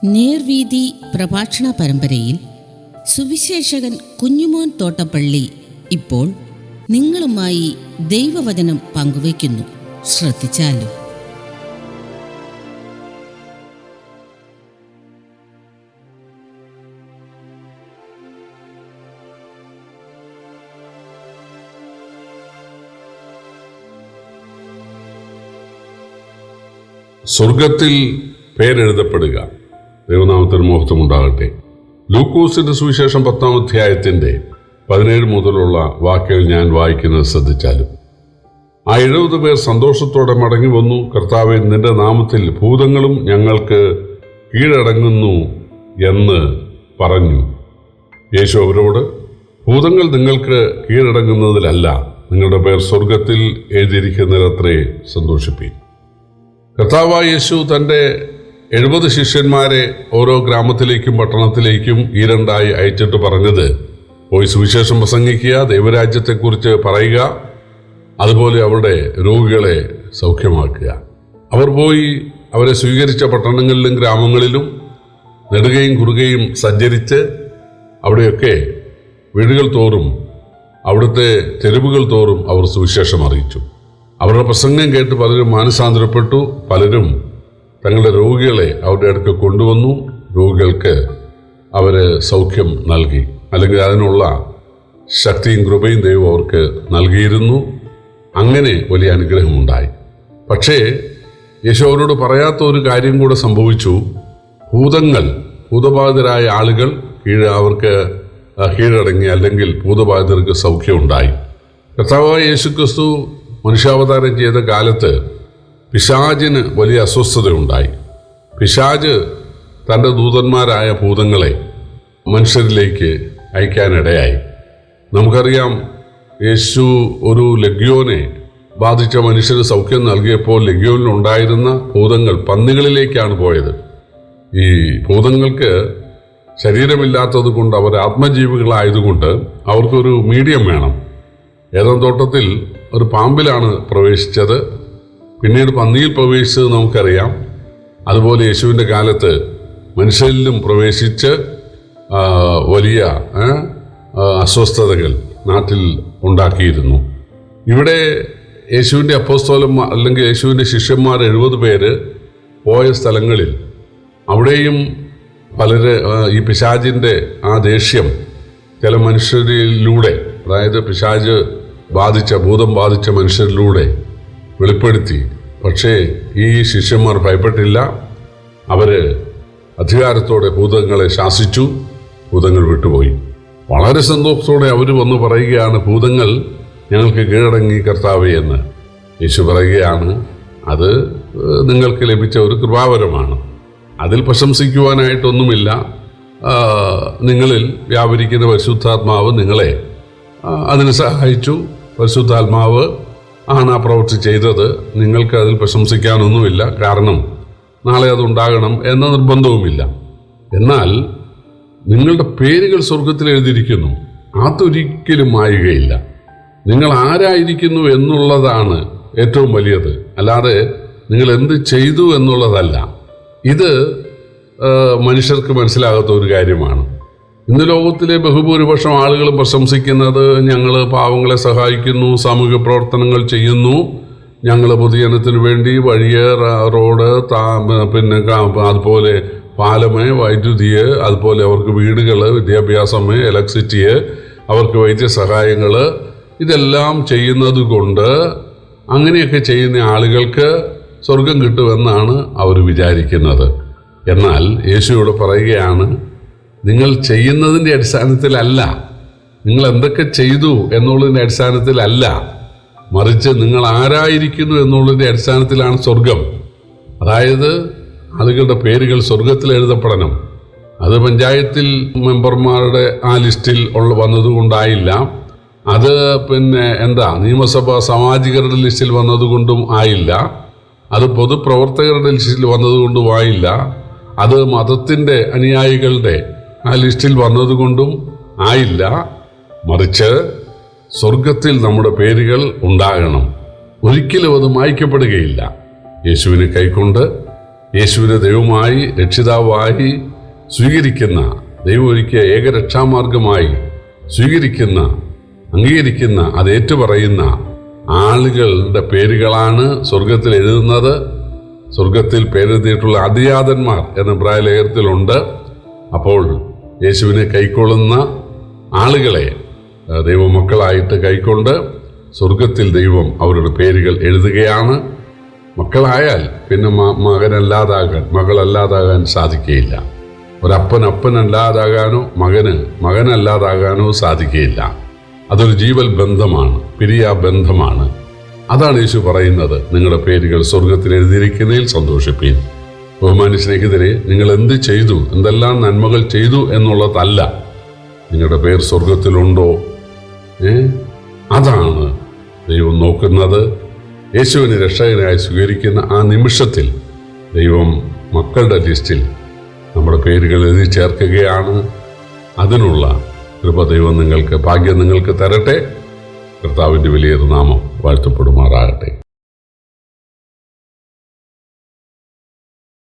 നേർവീതി പ്രഭാഷണ പരമ്പരയിൽ സുവിശേഷകൻ കുഞ്ഞുമോൻ തോട്ടപ്പള്ളി ഇപ്പോൾ നിങ്ങളുമായി ദൈവവചനം പങ്കുവയ്ക്കുന്നു. ശ്രദ്ധിച്ചാലും. സ്വർഗത്തിൽ പേരെഴുതപ്പെടുക. ദൈവനാമത്തിന് മഹത്വമുണ്ടാകട്ടെ. ലൂക്കോസിന്റെ സുവിശേഷം 10-ാം അധ്യായത്തിന്റെ 17 മുതലുള്ള വാക്യങ്ങൾ ഞാൻ വായിക്കുന്നത് ശ്രദ്ധിച്ചാലും. ആ 70 പേർ സന്തോഷത്തോടെ മടങ്ങി വന്നു. കർത്താവേ, നിന്റെ നാമത്തിൽ ഭൂതങ്ങളും ഞങ്ങൾക്ക് കീഴടങ്ങുന്നു എന്ന് പറഞ്ഞു. യേശു അവരോട്, ഭൂതങ്ങൾ നിങ്ങൾക്ക് കീഴടങ്ങുന്നതിലല്ല, നിങ്ങളുടെ പേർ സ്വർഗത്തിൽ എഴുതിയിരിക്കുന്നതിലത്രേ സന്തോഷിപ്പീൻ. കർത്താവായ യേശു തൻ്റെ 70 ശിഷ്യന്മാരെ ഓരോ ഗ്രാമത്തിലേക്കും പട്ടണത്തിലേക്കും ഈരണ്ടായി അയച്ചിട്ട് പറഞ്ഞത്, പോയി സുവിശേഷം പ്രസംഗിക്കുക, ദൈവരാജ്യത്തെക്കുറിച്ച് പറയുക, അതുപോലെ അവരുടെ രോഗികളെ സൗഖ്യമാക്കുക. അവർ പോയി അവരെ സ്വീകരിച്ച പട്ടണങ്ങളിലും ഗ്രാമങ്ങളിലും നെടുകയും കുറുകയും സഞ്ചരിച്ച് അവിടെയൊക്കെ വീടുകൾ തോറും അവിടുത്തെ തെരുവുകൾ തോറും അവർ സുവിശേഷം അറിയിച്ചു. അവരുടെ പ്രസംഗം കേട്ട് പലരും മാനസാന്തരപ്പെട്ടു. പലരും തങ്ങളുടെ രോഗികളെ അവരുടെ അടുത്ത് കൊണ്ടുവന്നു. രോഗികൾക്ക് അവർ സൗഖ്യം നൽകി, അല്ലെങ്കിൽ അതിനുള്ള ശക്തിയും കൃപയും ദൈവം അവർക്ക് നൽകിയിരുന്നു. അങ്ങനെ വലിയ അനുഗ്രഹമുണ്ടായി. പക്ഷേ യേശു അവരോട് പറയാത്ത ഒരു കാര്യം കൂടെ സംഭവിച്ചു. ഭൂതബാധിതരായ ആളുകൾ അവർക്ക് കീഴടങ്ങി, അല്ലെങ്കിൽ ഭൂതബാധിതർക്ക് സൗഖ്യമുണ്ടായി. കർത്താവായ യേശുക്രിസ്തു മനുഷ്യാവതാരം ചെയ്ത കാലത്ത് പിശാചിന് വലിയ അസ്വസ്ഥതയുണ്ടായി. പിശാച് തൻ്റെ ദൂതന്മാരായ ഭൂതങ്ങളെ മനുഷ്യരിലേക്ക് അയക്കാനിടയായി. നമുക്കറിയാം, യേശു ഒരു ലഗ്യോനെ ബാധിച്ച മനുഷ്യന് സൗഖ്യം നൽകിയപ്പോൾ ലഗ്യോനിലുണ്ടായിരുന്ന ഭൂതങ്ങൾ പന്നികളിലേക്കാണ് പോയത്. ഈ ഭൂതങ്ങൾക്ക് ശരീരമില്ലാത്തത് കൊണ്ട്, അവർ ആത്മജീവികളായതുകൊണ്ട് അവർക്കൊരു മീഡിയം വേണം. ഏദൻ തോട്ടത്തിൽ ഒരു പാമ്പിലാണ് പ്രവേശിച്ചത്, പിന്നീട് പന്നിയിൽ പ്രവേശിച്ചത് നമുക്കറിയാം. അതുപോലെ യേശുവിൻ്റെ കാലത്ത് മനുഷ്യരിലും പ്രവേശിച്ച് വലിയ അസ്വസ്ഥതകൾ നാട്ടിൽ ഉണ്ടാക്കിയിരുന്നു. ഇവിടെ യേശുവിൻ്റെ അപ്പോസ്തലന്മാർ, അല്ലെങ്കിൽ യേശുവിൻ്റെ ശിഷ്യന്മാർ 70 പേര് പോയ സ്ഥലങ്ങളിൽ അവിടെയും ഈ പിശാചിൻ്റെ ആ ദേഷ്യം ചില മനുഷ്യരിലൂടെ, അതായത് പിശാച് ഭൂതം ബാധിച്ച മനുഷ്യരിലൂടെ വെളിപ്പെടുത്തി. പക്ഷേ ഈ ശിഷ്യന്മാർ ഭയപ്പെട്ടില്ല. അവർ അധികാരത്തോടെ ഭൂതങ്ങളെ ശാസിച്ചു. ഭൂതങ്ങൾ വിട്ടുപോയി. വളരെ സന്തോഷത്തോടെ അവർ വന്ന് പറയുകയാണ്, ഭൂതങ്ങൾ ഞങ്ങൾക്ക് കീഴടങ്ങി കർത്താവേ എന്ന്. യേശു പറയുകയാണ്, അത് നിങ്ങൾക്ക് ലഭിച്ച ഒരു കൃപാവരമാണ്, അതിൽ പ്രശംസിക്കുവാനായിട്ടൊന്നുമില്ല. നിങ്ങളിൽ വ്യാപരിക്കുന്ന പരിശുദ്ധാത്മാവ് നിങ്ങളെ അതിന് സഹായിച്ചു. പരിശുദ്ധാത്മാവ് ആണ് ആ പ്രവൃത്തി ചെയ്തത്. നിങ്ങൾക്ക് അതിൽ പ്രശംസിക്കാനൊന്നുമില്ല, കാരണം നാളെ അതുണ്ടാകണം എന്ന നിർബന്ധവുമില്ല. എന്നാൽ നിങ്ങളുടെ പേരുകൾ സ്വർഗത്തിൽ എഴുതിയിരിക്കുന്നു, അതൊരിക്കലും മായുകയില്ല. നിങ്ങൾ ആരായിരിക്കുന്നു എന്നുള്ളതാണ് ഏറ്റവും വലിയത്, അല്ലാതെ നിങ്ങൾ എന്ത് ചെയ്തു എന്നുള്ളതല്ല. ഇത് മനുഷ്യർക്ക് മനസ്സിലാകാത്ത ഒരു കാര്യമാണ്. ഇന്ന് ലോകത്തിലെ ബഹുഭൂരിപക്ഷം ആളുകളും പ്രശംസിക്കുന്നത്, ഞങ്ങൾ പാവങ്ങളെ സഹായിക്കുന്നു, സാമൂഹിക പ്രവർത്തനങ്ങൾ ചെയ്യുന്നു, ഞങ്ങൾ പൊതുജനത്തിന് വേണ്ടി വഴിയെ, റോഡ്, പിന്നെ അതുപോലെ പാലമേ, വൈദ്യുതിയെ, അതുപോലെ അവർക്ക് വീടുകൾ, വിദ്യാഭ്യാസമേ, ഇലക്ട്രിസിറ്റിയെ, അവർക്ക് വൈദ്യസഹായങ്ങൾ, ഇതെല്ലാം ചെയ്യുന്നത് കൊണ്ട് അങ്ങനെയൊക്കെ ചെയ്യുന്ന ആളുകൾക്ക് സ്വർഗം കിട്ടുമെന്നാണ് അവർ വിചാരിക്കുന്നത്. എന്നാൽ യേശുവോട് പറയുകയാണ്, നിങ്ങൾ ചെയ്യുന്നതിൻ്റെ അടിസ്ഥാനത്തിലല്ല, നിങ്ങൾ എന്തൊക്കെ ചെയ്തു എന്നുള്ളതിൻ്റെ അടിസ്ഥാനത്തിലല്ല, മറിച്ച് നിങ്ങൾ ആരായിരിക്കുന്നു എന്നുള്ളതിൻ്റെ അടിസ്ഥാനത്തിലാണ് സ്വർഗം. അതായത് ആളുകളുടെ പേരുകൾ സ്വർഗത്തിൽ എഴുതപ്പെടണം. അത് പഞ്ചായത്തിൽ മെമ്പർമാരുടെ ആ ലിസ്റ്റിൽ വന്നതുകൊണ്ടായില്ല, അത് നിയമസഭാ സാമാജികരുടെ ലിസ്റ്റിൽ വന്നതുകൊണ്ടും ആയില്ല, അത് പൊതുപ്രവർത്തകരുടെ ലിസ്റ്റിൽ വന്നതുകൊണ്ടും ആയില്ല, അത് മതത്തിൻ്റെ അനുയായികളുടെ ആ ലിസ്റ്റിൽ വന്നതുകൊണ്ടും ആയില്ല, മറിച്ച് സ്വർഗത്തിൽ നമ്മുടെ പേരുകൾ ഉണ്ടാകണം. ഒരിക്കലും അത് മായ്ക്കപ്പെടുകയില്ല. യേശുവിനെ കൈക്കൊണ്ട് യേശുവിനെ ദൈവമായി രക്ഷിതാവായി സ്വീകരിക്കുന്ന, ദൈവം ഒരുക്കിയ ഏകരക്ഷാമാർഗമായി സ്വീകരിക്കുന്ന, അംഗീകരിക്കുന്ന, അത് ഏറ്റുപറയുന്ന ആളുകളുടെ പേരുകളാണ് സ്വർഗത്തിൽ എഴുതുന്നത്. സ്വർഗത്തിൽ പേരെഴുതിയിട്ടുള്ള അതിയാതന്മാർ എന്ന ഇബ്രായ ലേഖനത്തിലുണ്ട്. അപ്പോൾ യേശുവിനെ കൈക്കൊള്ളുന്ന ആളുകളെ ദൈവമക്കളായിട്ട് കൈക്കൊണ്ട് സ്വർഗത്തിൽ ദൈവം അവരുടെ പേരുകൾ എഴുതുകയാണ്. മക്കളായാൽ പിന്നെ മകളല്ലാതാകാൻ സാധിക്കുകയില്ല. ഒരപ്പനല്ലാതാകാനോ മകനല്ലാതാകാനോ സാധിക്കുകയില്ല. അതൊരു ജീവൽ ബന്ധമാണ്, പിരിയാ ബന്ധമാണ്. അതാണ് യേശു പറയുന്നത്, നിങ്ങളുടെ പേരുകൾ സ്വർഗത്തിൽ എഴുതിയിരിക്കുന്നതിൽ സന്തോഷിപ്പീൻ. ബഹുമാന്യ സ്നേഹിതരെ, നിങ്ങൾ എന്ത് ചെയ്തു, എന്തെല്ലാം നന്മകൾ ചെയ്തു എന്നുള്ളതല്ല, നിങ്ങളുടെ പേർ സ്വർഗത്തിലുണ്ടോ? അതാണ് ദൈവം നോക്കുന്നത്. യേശുവിനെ രക്ഷകനായി സ്വീകരിക്കുന്ന ആ നിമിഷത്തിൽ ദൈവം മക്കളുടെ ലിസ്റ്റിൽ നമ്മുടെ പേരുകൾ എഴുതി ചേർക്കുകയാണ്. അതിനുള്ള കൃപ ദൈവം ഭാഗ്യം നിങ്ങൾക്ക് തരട്ടെ. കർത്താവിൻ്റെ വലിയൊരു നാമം വാഴ്ത്തപ്പെടുമാറാകട്ടെ.